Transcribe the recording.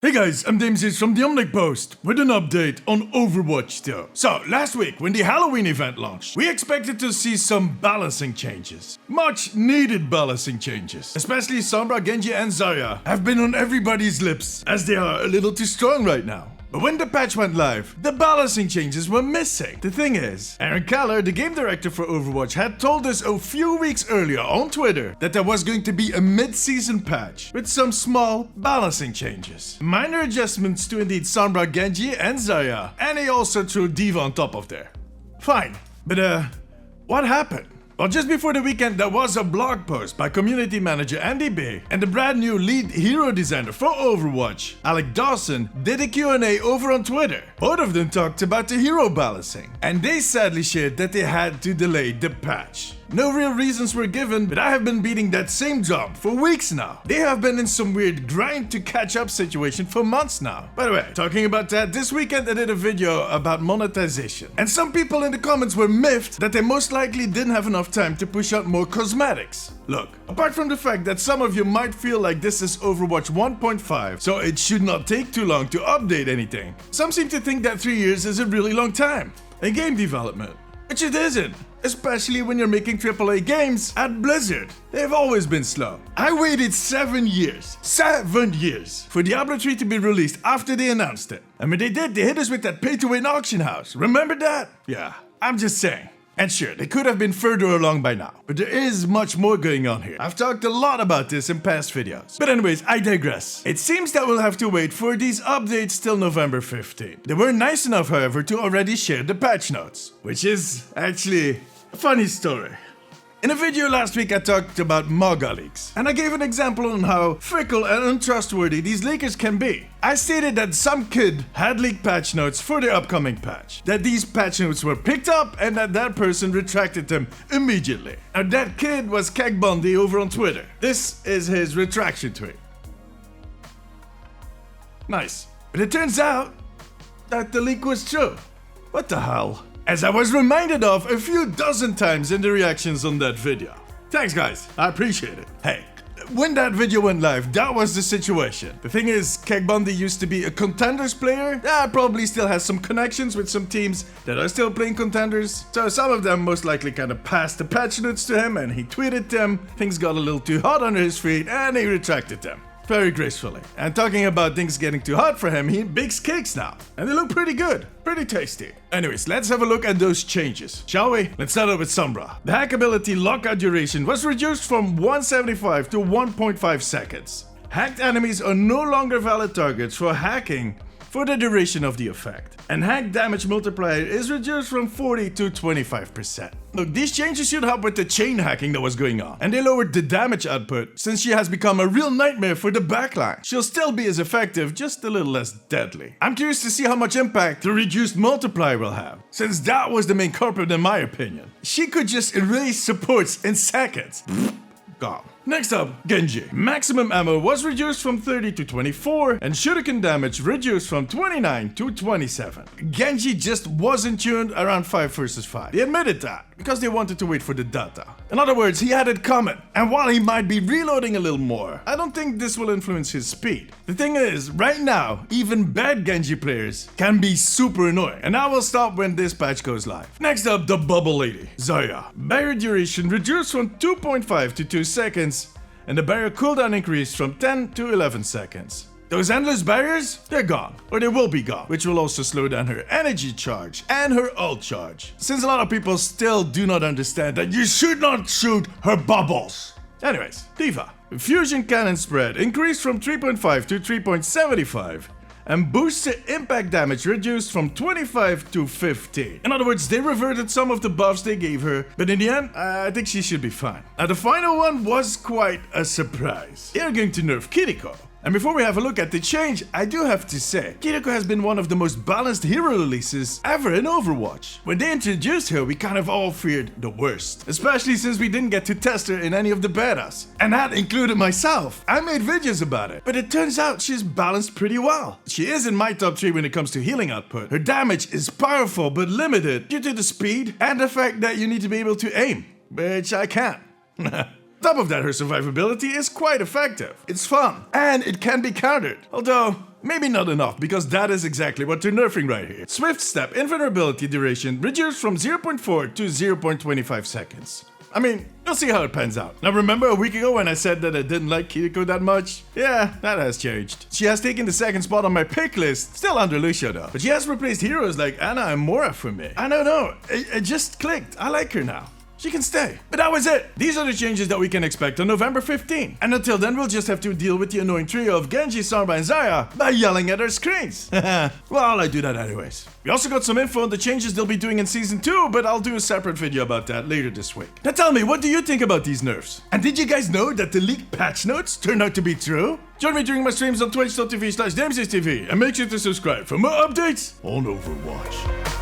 Hey guys, I'm Damesius from the Omnic Post with an update on Overwatch still. So, last week when the Halloween event launched, we expected to see some balancing changes. Much needed balancing changes. Especially Sombra, Genji and Zarya have been on everybody's lips as they are a little too strong right now. But when the patch went live, the balancing changes were missing. The thing is, Aaron Keller, the game director for Overwatch, had told us a few weeks earlier on Twitter that there was going to be a mid-season patch with some small balancing changes. Minor adjustments to indeed Sombra, Genji and Zarya, and he also threw D.Va on top of there. Fine, but what happened? Well, just before the weekend, there was a blog post by community manager Andy B and the brand new lead hero designer for Overwatch, Alec Dawson, did a Q&A over on Twitter. Both of them talked about the hero balancing, and they sadly shared that they had to delay the patch. No real reasons were given, but I have been beating that same drum for weeks now. They have been in some weird grind to catch up situation for months now. By the way, talking about that, this weekend I did a video about monetization. And some people in the comments were miffed that they most likely didn't have enough time to push out more cosmetics. Look, apart from the fact that some of you might feel like this is Overwatch 1.5, so it should not take too long to update anything, some seem to think that 3 years is a really long time in game development. Which it isn't, especially when you're making AAA games at Blizzard. They've always been slow. I waited 7 years, 7 years, for Diablo 3 to be released after they announced it. And when they did, they hit us with that pay-to-win auction house. Remember that? Yeah, I'm just saying. And sure, they could have been further along by now, but there is much more going on here. I've talked a lot about this in past videos. But anyways, I digress. It seems that we'll have to wait for these updates till November 15th. They were nice enough, however, to already share the patch notes, which is actually a funny story. In a video last week I talked about MAGA leaks, and I gave an example on how fickle and untrustworthy these leakers can be. I stated that some kid had leaked patch notes for the upcoming patch, that these patch notes were picked up and that person retracted them immediately. Now that kid was Keg Bundy over on Twitter. This is his retraction tweet. Nice. But it turns out that the leak was true. What the hell? As I was reminded of a few dozen times in the reactions on that video. Thanks guys, I appreciate it. Hey, when that video went live, that was the situation. The thing is, Keg Bundy used to be a Contenders player that probably still has some connections with some teams that are still playing Contenders. So some of them most likely kind of passed the patch notes to him and he tweeted them. Things got a little too hot under his feet and he retracted them. Very gracefully. And talking about things getting too hot for him, he bakes cakes now. And they look pretty good. Pretty tasty. Anyways, let's have a look at those changes, shall we? Let's start out with Sombra. The hackability lockout duration was reduced from 175 to 1.5 seconds. Hacked enemies are no longer valid targets for hacking for the duration of the effect. And hack damage multiplier is reduced from 40 to 25%. Look, these changes should help with the chain hacking that was going on. And they lowered the damage output since she has become a real nightmare for the backline. She'll still be as effective, just a little less deadly. I'm curious to see how much impact the reduced multiplier will have, since that was the main culprit in my opinion. She could just erase supports in seconds. Gone. Next up, Genji. Maximum ammo was reduced from 30 to 24 and shuriken damage reduced from 29 to 27. Genji just wasn't tuned around 5 versus 5. They admitted that because they wanted to wait for the data. In other words, he had it coming, and while he might be reloading a little more, I don't think this will influence his speed. The thing is, right now, even bad Genji players can be super annoying, and I will stop when this patch goes live. Next up, the bubble lady, Zarya. Barrier duration reduced from 2.5 to 2 seconds, and the barrier cooldown increased from 10 to 11 seconds. Those endless barriers, they're gone, or they will be gone, which will also slow down her energy charge and her ult charge, since a lot of people still do not understand that you should not shoot her bubbles. Anyways, D.Va. Fusion cannon spread increased from 3.5 to 3.75, and boosted impact damage reduced from 25 to 15. In other words, they reverted some of the buffs they gave her, but in the end, I think she should be fine. Now the final one was quite a surprise. They're going to nerf Kiriko. And before we have a look at the change, I do have to say, Kiriko has been one of the most balanced hero releases ever in Overwatch. When they introduced her, we kind of all feared the worst, especially since we didn't get to test her in any of the betas. And that included myself. I made videos about it, but it turns out she's balanced pretty well. She is in my top 3 when it comes to healing output. Her damage is powerful but limited due to the speed and the fact that you need to be able to aim, which I can't. Top of that, her survivability is quite effective. It's fun, and it can be countered. Although, maybe not enough, because that is exactly what they're nerfing right here. Swift Step invulnerability duration reduced from 0.4 to 0.25 seconds. I mean, you'll see how it pans out. Now remember a week ago when I said that I didn't like Kiriko that much? Yeah, that has changed. She has taken the second spot on my pick list, still under Lucia though. But she has replaced heroes like Ana and Mora for me. I don't know, it just clicked. I like her now. She can stay. But that was it. These are the changes that we can expect on November 15. And until then, we'll just have to deal with the annoying trio of Genji, Sombra, and Zarya by yelling at our screens. Well, I do that anyways. We also got some info on the changes they'll be doing in Season 2, but I'll do a separate video about that later this week. Now tell me, what do you think about these nerfs? And did you guys know that the leaked patch notes turned out to be true? Join me during my streams on twitch.tv/DamesTV and make sure to subscribe for more updates on Overwatch.